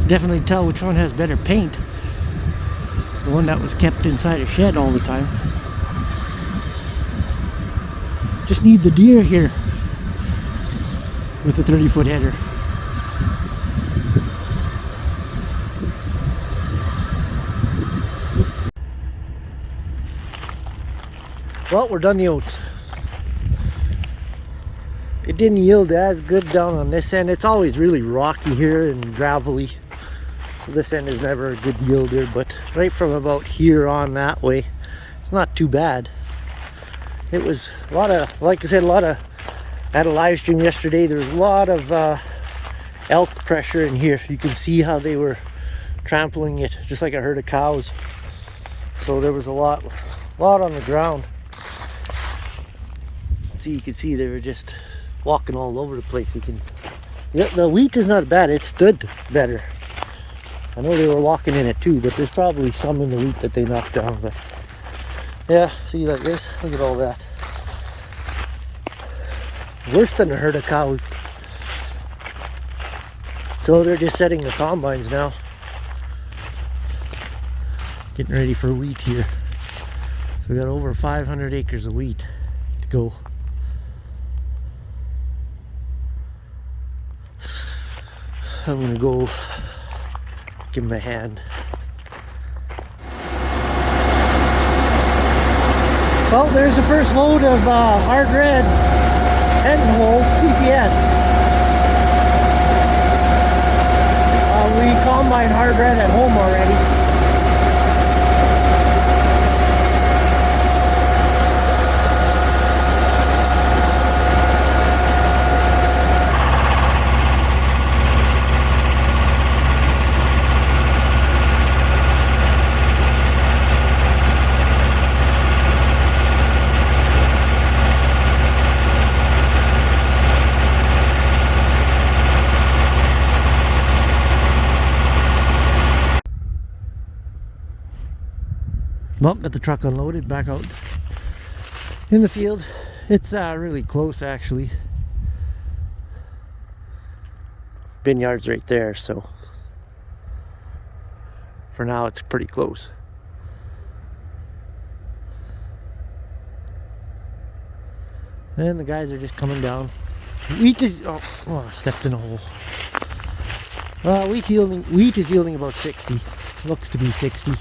Definitely tell which one has better paint. The one that was kept inside a shed all the time. Just need the deer here with the 30-foot header. Well, we're done the oats. It didn't yield as good down on this end. It's always really rocky here and gravelly. This end is never a good yielder, but right from about here on that way, it's not too bad. It was a lot of, like I said, I had a live stream yesterday. There was a lot of elk pressure in here. You can see how they were trampling it, just like a herd of cows. So there was a lot on the ground. You can see they were just walking all over the place. Yeah, the wheat is not bad. It stood better. I know they were walking in it too, but there's probably some in the wheat that they knocked down. But yeah, see like this. Look at all that. Worse than a herd of cows. So they're just setting the combines now. Getting ready for wheat here. So we got over 500 acres of wheat to go. I'm gonna go give him a hand. Well, there's the first load of hard red heading hole CPS. We combined hard red at home already. Well, got the truck unloaded, back out in the field. It's really close actually. Bin yard's right there, so for now it's pretty close. And the guys are just coming down. Wheat is, oh I stepped in a hole. Wheat is yielding about 60. Looks to be 60.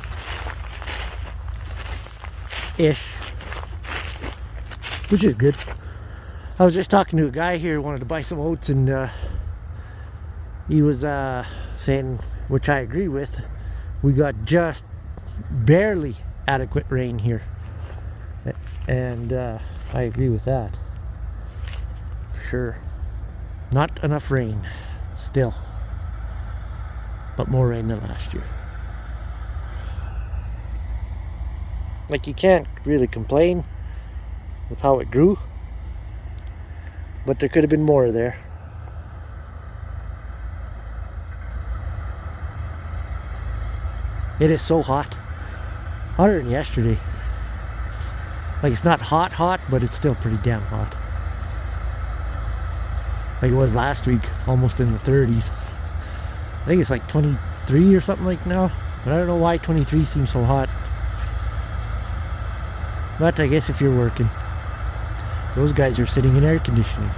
Ish, which is good. I was just talking to a guy here who wanted to buy some oats, and he was saying, which I agree with, we got just barely adequate rain here, and I agree with that for sure. Not enough rain still, but more rain than last year. Like, you can't really complain with how it grew, but there could have been more there. It is so hot, hotter than yesterday. Like, it's not hot, but it's still pretty damn hot. Like it was last week, almost in the 30s. I think it's like 23 or something like now, but I don't know why 23 seems so hot. But I guess if you're working, those guys are sitting in air conditioning.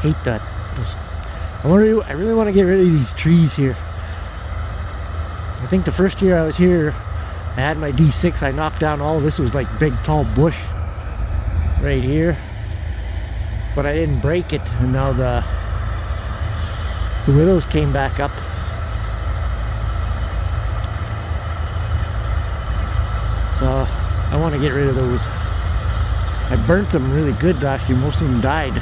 Hate that. I really want to get rid of these trees here. I think the first year I was here, I had my D6. I knocked down all this. Was like big tall bush right here, but I didn't break it, and now the willows came back up. So I want to get rid of those. I burnt them really good last year. Most of them died.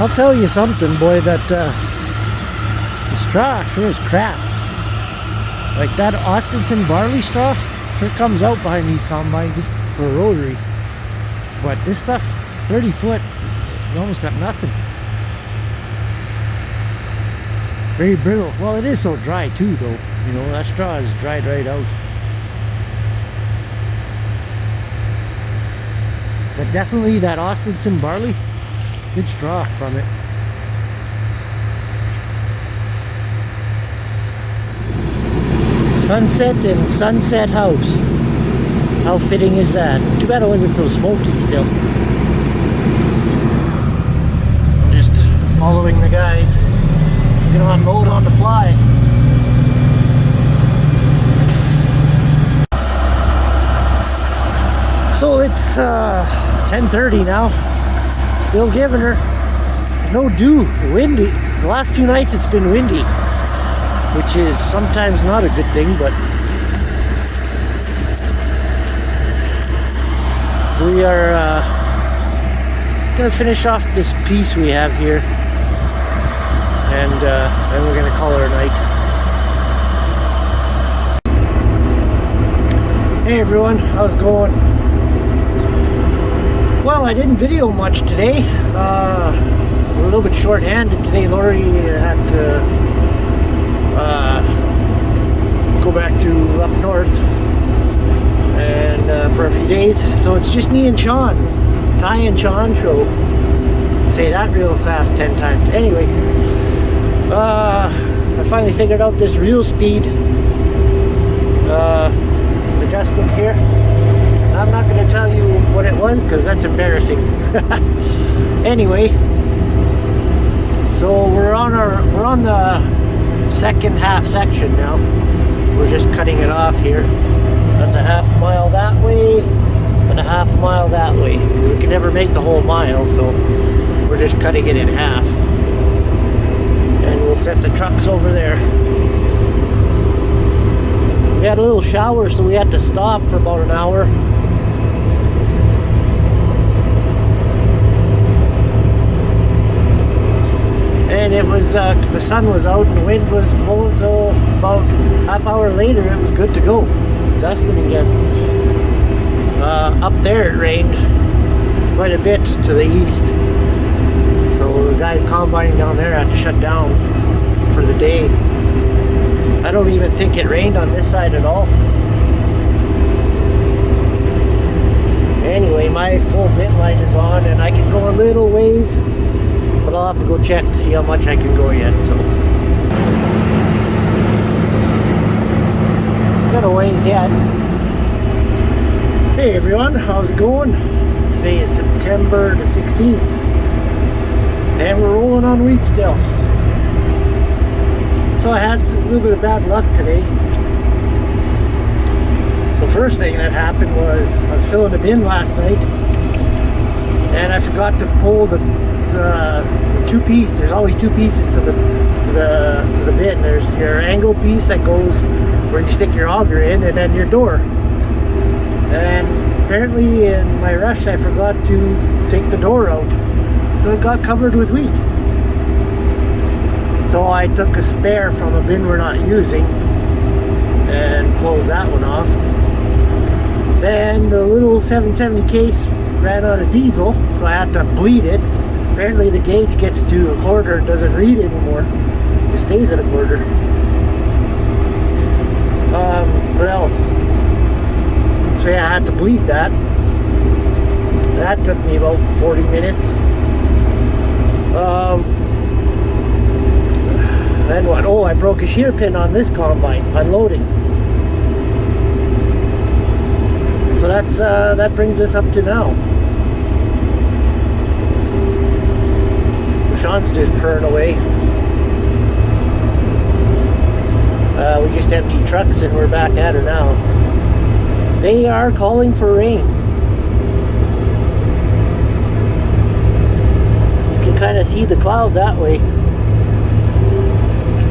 I'll tell you something, boy, that the straw sure is crap. Like that Austinson barley straw sure comes out behind these combines for a rotary. But this stuff, 30 foot, you almost got nothing. Very brittle. Well, it is so dry too, though. You know, that straw is dried right out. But definitely that Austinson barley, good straw from it. Sunset and Sunset House. How fitting is that? Too bad it wasn't so smoky still. I'm just following the guys. We're gonna unload on the fly. So it's 10:30 now. Still giving her. No dew. Windy. The last 2 nights it's been windy, which is sometimes not a good thing, but we are gonna finish off this piece we have here, and then we're gonna call it a night. Hey everyone, how's it going? Well, I didn't video much today. We're a little bit short-handed today. Lori had to go back to up north and for a few days, so it's just me and Sean. Ty and Sean show. Say that real fast 10 times. Anyway, I finally figured out this reel speed adjustment here. I'm not going to tell you what it was because that's embarrassing. Anyway, so we're on the second half section now. We're just cutting it off here. That's a half mile that way and a half mile that way. We can never make the whole mile, so we're just cutting it in half. And we'll set the trucks over there. We had a little shower, so we had to stop for about an hour. And it was, the sun was out and the wind was blowing, so about half hour later it was good to go. Dusting again. Up there it rained quite a bit to the east. So the guys combining down there had to shut down for the day. I don't even think it rained on this side at all. Anyway, my full bit light is on and I can go a little ways, but I'll have to go check to see how much I can go yet, so. Got a ways yet. Hey everyone, how's it going? Today is September the 16th. And we're rolling on wheat still. So I had a little bit of bad luck today. So first thing that happened was I was filling a bin last night and I forgot to pull the two piece. There's always two pieces to the bin. There's your angle piece that goes where you stick your auger in, and then your door. And apparently in my rush I forgot to take the door out, so it got covered with wheat. So I took a spare from a bin we're not using and closed that one off. Then the little 770 case ran out of diesel, so I had to bleed it. Apparently the gauge gets to a quarter and doesn't read anymore. It stays at a quarter. What else? So yeah, I had to bleed that. That took me about 40 minutes. Then what? Oh, I broke a shear pin on this combine, unloading. So that brings us up to now. Sean's just purring away. We just emptied trucks and we're back at her now. They are calling for rain. You can kind of see the cloud that way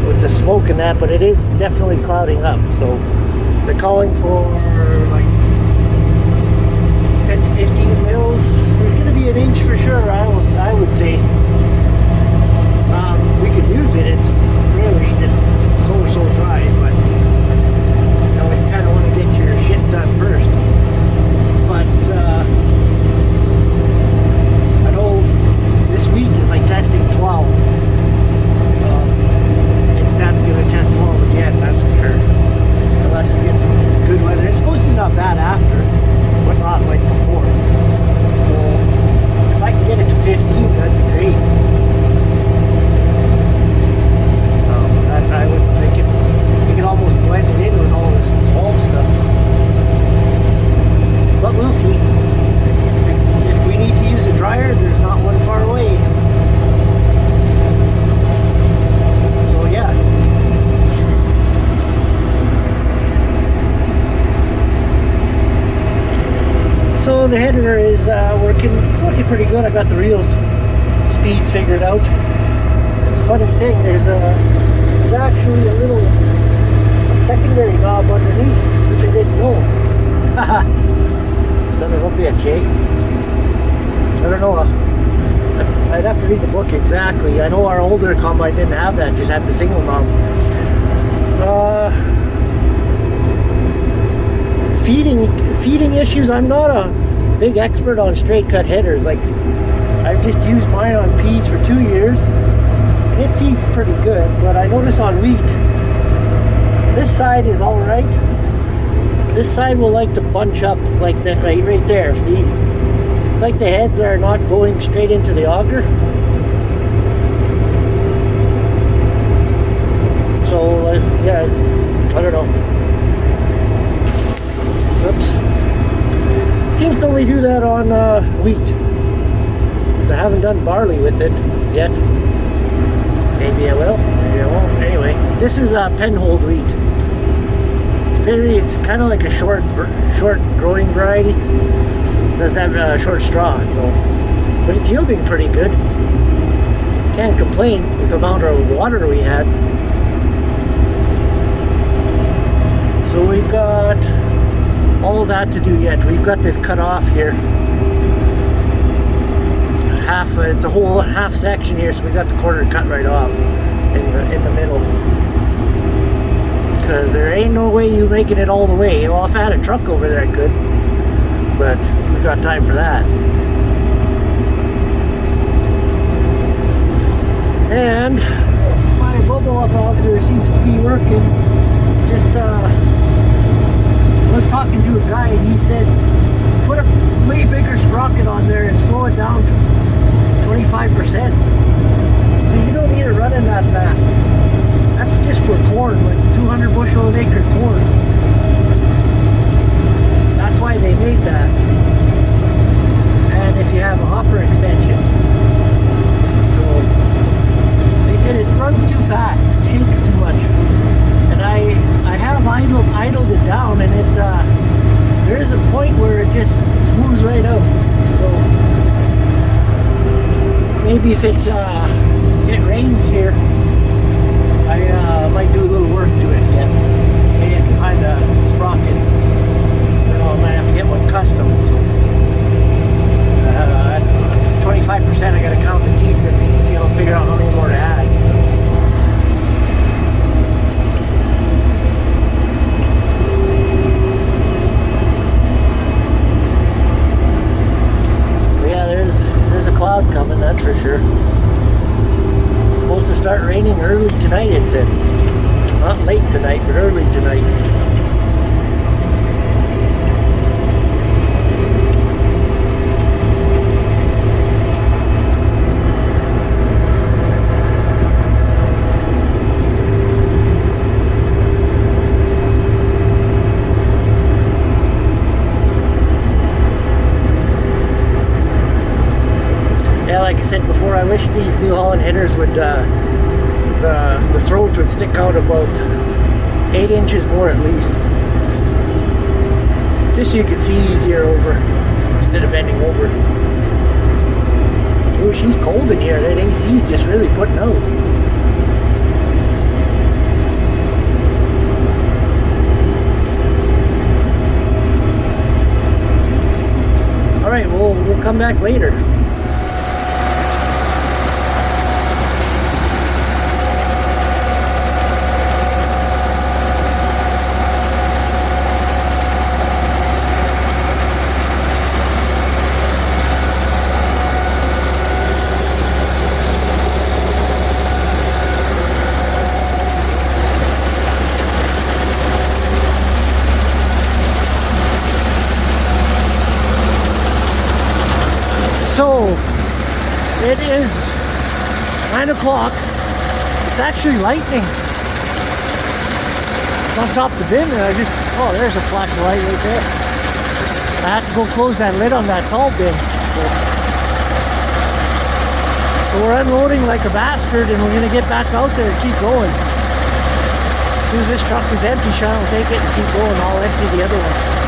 with the smoke and that, but it is definitely clouding up. So they're calling for like 10 to 15 mils. There's going to be an inch for sure, I would say. we could use it. It's really just so dry, but you know, you kind of want to get your shit done first. But I know this week is like testing 12. It's not going to test 12 again, that's for sure. Unless we get some good weather. It's supposed to be not bad after, but not like before. So if I can get it to 15, that'd be great. I would make it. We could almost blend it in with all this 12 stuff. But we'll see. If we need to use a dryer, there's not one far away. So yeah. So the header is working pretty good. I got the reels speed figured out. It's a funny thing. There's actually a secondary knob underneath, which I didn't know. Son of a bitch, eh? I don't know. I'd have to read the book exactly. I know our older combine didn't have that, just had the single knob. Feeding issues. I'm not a big expert on straight cut headers. Like, I've just used mine on peas for 2 years. It feeds pretty good, but I notice on wheat, this side is all right. This side will like to bunch up like that right there. See, it's like the heads are not going straight into the auger. So yeah, I don't know. Oops. Seems to only do that on wheat. I haven't done barley with it yet. Maybe I will, maybe I won't. Anyway, this is a penhold wheat. It's kind of like a short growing variety. It does have a short straw, so, but it's yielding pretty good. Can't complain with the amount of water we had. So we've got all that to do yet. We've got this cut off here. It's a whole half section here, so we got the corner cut right off in the middle. Because there ain't no way you making it all the way. Well, if I had a truck over there, I could, but we got time for that. And my bubble up auger seems to be working. Just I was talking to a guy and he said put a way bigger sprocket on there and slow it down to 25%. So you don't need it running that fast. That's just for corn, like 200 bushel an acre corn. That's why they made that. And if you have a hopper extension. So they said it runs too fast, it shakes too much. And I have idled it down, and it there is a point where it just smooths right out. So maybe if it rains here, I might do a little work to it yet. Maybe I can find a sprocket. I might have to get one custom. So 25%, I gotta count the teeth and see how I'll figure out how many more to add. So yeah, there's a cloud coming, that's for sure. It's supposed to start raining early tonight, it said. Not late tonight, but early tonight. Like I said before, I wish these New Holland headers would, the throat would stick out about 8 inches more at least. Just so you could see easier over, instead of bending over. Oh, she's cold in here. That AC is just really putting out. Alright, we'll come back later. So it is 9 o'clock. It's actually lightning. It's on top of the bin, and oh, there's a flash of light right there. I have to go close that lid on that tall bin. So we're unloading like a bastard, and we're gonna get back out there and keep going. As soon as this truck is empty, Sean will take it and keep going. I'll empty the other one.